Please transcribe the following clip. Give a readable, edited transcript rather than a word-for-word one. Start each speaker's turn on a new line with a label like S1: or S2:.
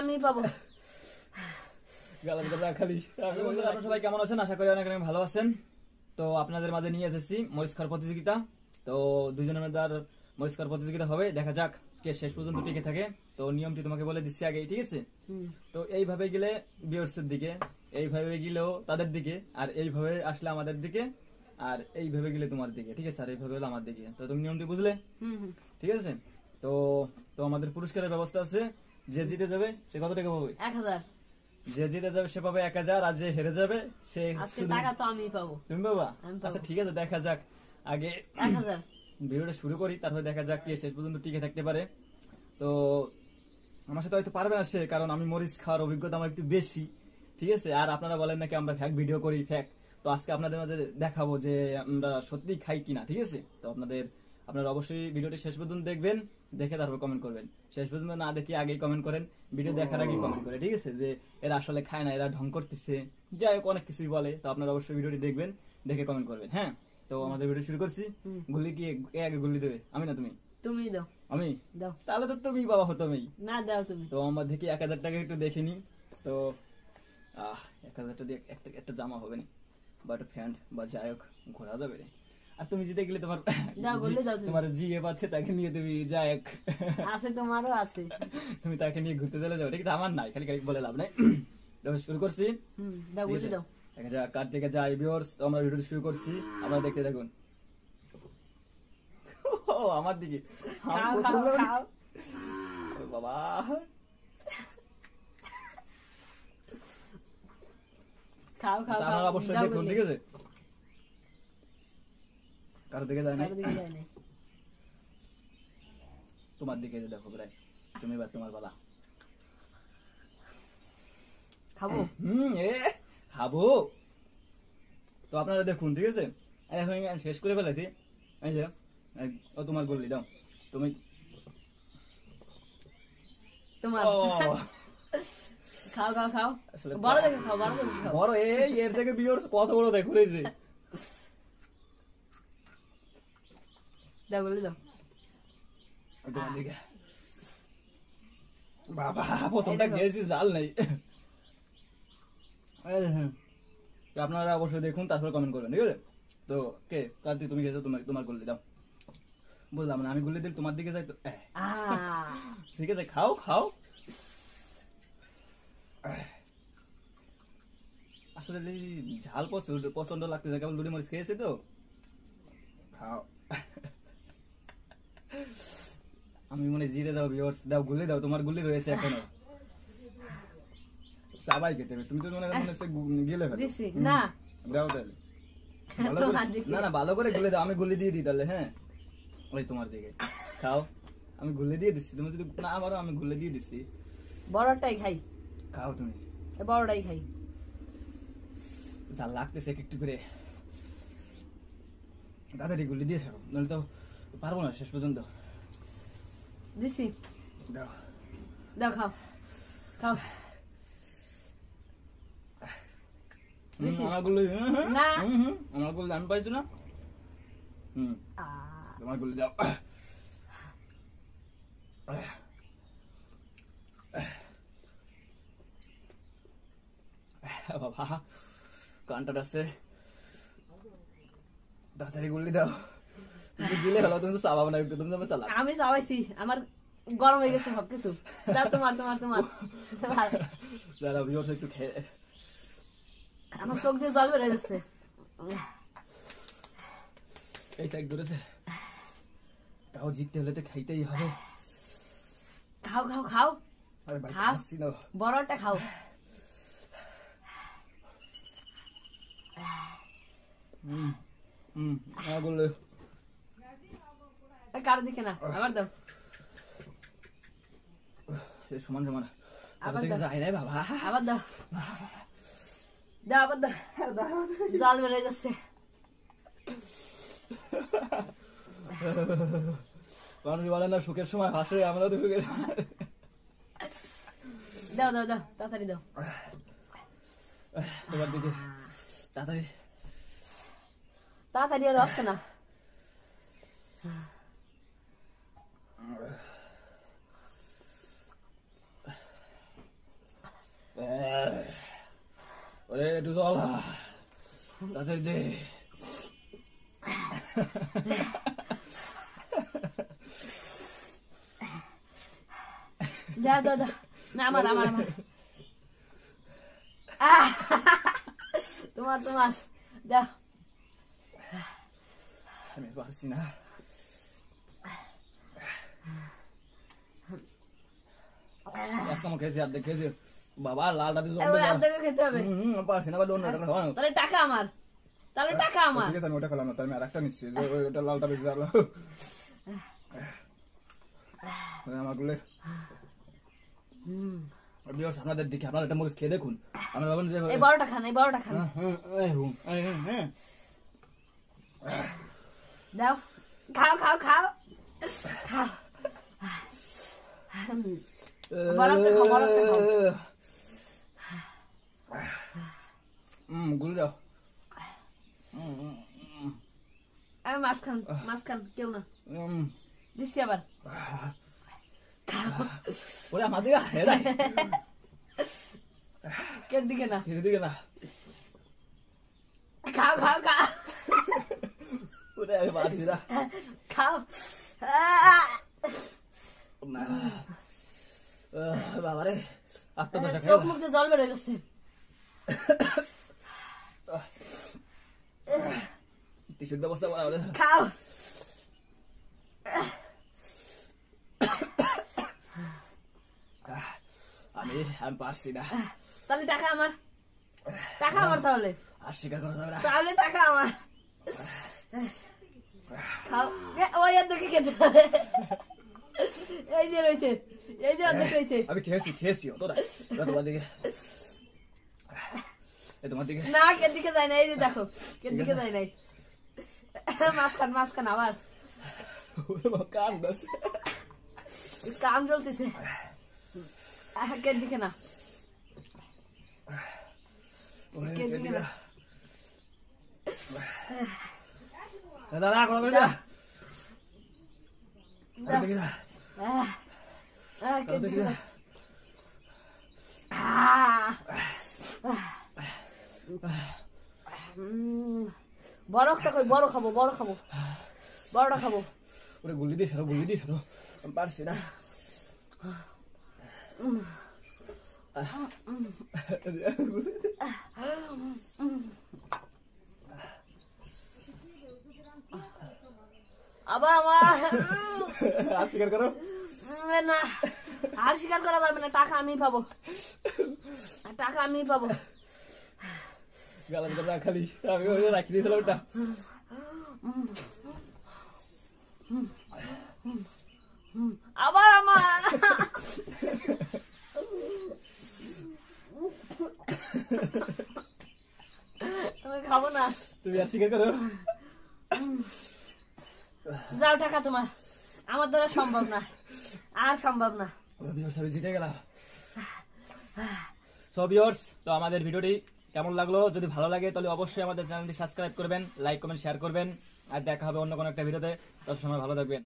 S1: আমি পাবো।
S2: আপনারা সবাই কেমন আছেন? আশা করি অনেক অনেক ভালো আছেন। তো আপনাদের মাঝে নিয়ে এসেছি মরিচ খাওয়ার প্রতিযোগিতা। তো দুজনের মধ্যে আর মরিচ খাওয়ার প্রতিযোগিতা হবে, দেখা যাক কে শেষ পর্যন্ত টিকে থাকে। তো নিয়মটি তোমাকে বলে দিচ্ছি আগে, ঠিক আছে? তো এইভাবে গেলে ভিউয়ার্সের দিকে, এইভাবে গেলেও তাদের দিকে, আর এইভাবে আসলে আমাদের দিকে, আর এইভাবে গেলে তোমার দিকে, ঠিক আছে? আর এইভাবে হলো আমার দিকে। তো তুমি নিয়মটি বুঝলে? ঠিক আছে। তো তো আমাদের পুরস্কারের ব্যবস্থা আছে। যে জিতে যাবে সে কত টাকা পাবে?
S1: 1000।
S2: যে জিতে যাবে সে পাবে 1000, আর যে হেরে যাবে সে
S1: আজকে টাকা তো আমি পাবো।
S2: তুমি বাবা? আচ্ছা ঠিক আছে, দেখা যাক। আগে
S1: 1000
S2: ভিডিওটা শুরু করি, তারপরে দেখা যাক কে শেষ পর্যন্ত টিকে থাকতে পারে। তো আমার সাথে হয়তো পারবে না সে, কারণ আমি মরিচ খাওয়ার অভিজ্ঞতা আমার একটু বেশি, ঠিক আছে? আর আপনারা বলেন নাকি আমরা ফ্যাক ভিডিও করি, ফ্যাক। তো আজকে আপনাদের মাঝে দেখাবো যে আমরা সত্যি খাই কিনা, ঠিক আছে? তো আপনারা অবশ্যই ভিডিওটি শেষ পর্যন্ত দেখবেন, দেখে তারপর কমেন্ট করবেন। শেষ পর্যন্ত না দেখে আগেই কমেন্ট করেন, ভিডিও দেখার আগেই কমেন্ট করে, ঠিক আছে? যে এরা আসলে খায় না, এরা ঢং করতেছে, যাই হোক অনেক কিছুই বলে। তো আপনারা অবশ্যই ভিডিওটি দেখবেন, দেখে কমেন্ট করবেন। হ্যাঁ, তো আমাদের ভিডিও শুরু করছি। গুলি কি আগে গুলি দেবে, আমি না তুমি?
S1: তুমি দাও।
S2: আমি
S1: দাও।
S2: তাহলে তো তুমি বাবা হতো। আমি
S1: না, দাও তুমি।
S2: তো আমার দেখি 1000 টাকা একটু দেখে নি। তো 1000 টাকা দিয়ে একটা জামা হবে না, বা একটা প্যান্ট, বা যাই হোক ঘোরা যাবে। আর তুমি জিতে গেলে তোমার তোমার জিএ পাচ্ছে, তাকে নিয়ে তুমি যাই হোক
S1: আছে, তোমারও আছে,
S2: তুমি তাকে নিয়ে ঘুরতে চলে যাবে, ঠিক আছে? আমার নাই, খালি খালি বলে লাভ নাই। শুরু করছি।
S1: দাও, বুঝে দাও।
S2: দেখা যাক কার থেকে যাই ভিউয়ার্স। তো আমরা ভিডিও শুরু করছি, আপনারা দেখতে থাকুন। ও আমার দিকে বাবা,
S1: খাও খাও
S2: আপনারা অবশ্যই দেখুন, ঠিক আছে? কারো দিকে যায় না, তোমার দিকে দেখো প্রায়। তুমি এবার তোমার পালা।
S1: খাবো?
S2: খাবো। তো আপনারা দেখুন, ঠিক আছে? এখন শেষ করে ফেলেছি। এই যে ও তোমার গল্লি দাও, তুমি
S1: তোমার খাও খাও খাও, বড় দেখে খাও, বড় দেখে খাও।
S2: বড় এর থেকে ভিউয়ার্স কত বড় দেখুন, এই যে
S1: দাও, বলে দাও।
S2: তোমার দিকে বাবা, প্রথমটা খেয়েছি, জাল নেই। আপনারা অবশ্যই দেখুন, তারপর কমেন্ট করবেন, ঠিক আছে? তো কে কার্তিক, তুমি খেয়েছো, তোমার গল্লি দাও। বললাম না আমি গল্লি দিলে তোমার দিকে যাই তো। ঠিক আছে, খাও খাও। আসলে ঝাল পছন্দ লাগতেছে, কেবল দুটি মরিচ খেয়েছে তো। খাও। আমি মনে জিরে দাও, ভিউয়ার্স দাও, গুলি দাও, তোমার গুলি রয়েছে এখনো। সবাই খেতে হবে, তুমি তো মনে হচ্ছে গেলে
S1: না
S2: দাও তাহলে। না না, ভালো করে গুলে দাও, আমি গুলি দিয়ে দিই তাহলে। হ্যাঁ, ওই তোমার দিকে খাও, আমি গুলে দিয়ে দিচ্ছি। তুমি যদি না পারো, আমি গুলে দিয়ে দিচ্ছি।
S1: বড়টাই খাই।
S2: খাও তুমি,
S1: বড়টাই খাই।
S2: যা লাগতেছে একটু করে, তাড়াতাড়ি গুলি দিয়ে থাকো, নাহলে তো পারবো না শেষ পর্যন্ত।
S1: দিছি,
S2: দাও
S1: দাও, খাও খাও।
S2: আমার গুলি
S1: না,
S2: আমার গুলি আমি পাইছো না। তোমার গুলি দাও। বাবা কানটা আছে, তাড়াতাড়ি গুলি দাও। তুমি দিলে ভালো, তুমি তো চাবাবো না একটু, তুমি তো চালা।
S1: আমি চাবাইছি, আমার গরম হয়ে গেছে সবকিছু। দাও, তোমার তোমার তোমার।
S2: যারা ভিউয়ার্স একটু খেয়ে,
S1: আমার চোখ দিয়ে জল বেড়ে যাচ্ছে।
S2: এই সাইড ধরেছে, তাও জিততে হলে তো খাইতেই হবে।
S1: খাও খাও খাও,
S2: আরে ভাই
S1: খাও,
S2: খাচ্ছি না।
S1: বড়টা খাও।
S2: বললে
S1: কারো দিকে না, আবার দাও।
S2: সমান সমান
S1: আবার দাও,
S2: যায় রে বাবা,
S1: আবার দাও, দাও, আবার দাও, জল বেড়ে যাচ্ছে।
S2: মানুষ বলে না সুখের সময় হাসে, আমরা তো সুখের।
S1: দাও দাও দাও, তাড়াতাড়ি দাও।
S2: তোমার দিকে তাড়াতাড়ি,
S1: তাড়াতাড়ি আর আসছে না।
S2: একটু জল তাড়াতাড়ি দে।
S1: যা দাদা না আমার আমার আমার তোমার তোমার যা
S2: আমি পারছি না। একদম খেয়েছি অর্ধেক খেয়েছি বাবা লালটা দিয়ে জল
S1: অর্ধেক খেতে হবে
S2: পারছি না।
S1: তাহলে টাকা আমার তাহলে টাকা আমার
S2: ঠিক আছে আমি ওটা খেলাম না, তাই আমি আর একটা নিচ্ছি ওটা লালটা বেশি জানলো আমার গুলো। আপনাদের দিকে আপনার একটা মরিচ খেয়ে দেখুন। আমরা ভাবেন যে
S1: এই বড়টা খান এই বড়টা খান দাও খাও খাও খাও খাও বরফটা খাও বরফটা খাও
S2: গুলো দাও।
S1: আমি মাছ খান কেউ না দিচ্ছি আবার
S2: ওরা আমার দিকে হেরাই
S1: কেউ দিকে না
S2: দিকে না
S1: খাও খাও খাও
S2: ওরা বাড়ি না
S1: খাও
S2: বাবা রে আপনার
S1: চোখ মুখে জল বেরোয় যাচ্ছে
S2: টিসুর ব্যবস্থা করা হলে
S1: খাও
S2: আমি পারছি না।
S1: তাহলে টাকা আমার তাহলে
S2: আর স্বীকার করা যাবে না।
S1: তাহলে টাকা আমার খাও ওই অর্ধেক খেতে হবে এই যে রয়েছে এই যে অর্ধেক রয়েছে
S2: আমি খেয়েছি অতটা তোমার দিকে তোমার দিকে
S1: না কে দিকে যায় না এই যে দেখো কে দিকে যায় নাই মাছ খান আবার
S2: কান
S1: কান জ্বলতেছে কে দিকে না কে দিকে না
S2: দাদা কোনো করে না দেখি না
S1: কে দিকে না বরফটা কই বড় খাবো বড়টা খাবো
S2: ওরে গুলি দিয়ে ফেলো আমি পারছি না।
S1: আবার আমার
S2: আর স্বীকার করো
S1: না আর স্বীকার করা যাবে না টাকা আমি পাবো
S2: গালার কথা খালি আমি রাখি দিয়েছিলাম ওটা
S1: আবার আমার আমি খাবো না।
S2: তুমি আর স্বীকার করো
S1: যাও টাকা তোমার আমার দ্বারা সম্ভব না আর সম্ভব না।
S2: জিতে গেলাম। সো ভিউয়ার্স, তো আমাদের ভিডিওটি কেমন লাগলো? যদি ভালো লাগে তাহলে অবশ্যই আমাদের চ্যানেলটি সাবস্ক্রাইব করবেন, লাইক কমেন্ট শেয়ার করবেন, আর দেখা হবে অন্য কোনো একটা ভিডিওতে। তত সময় ভালো থাকবেন।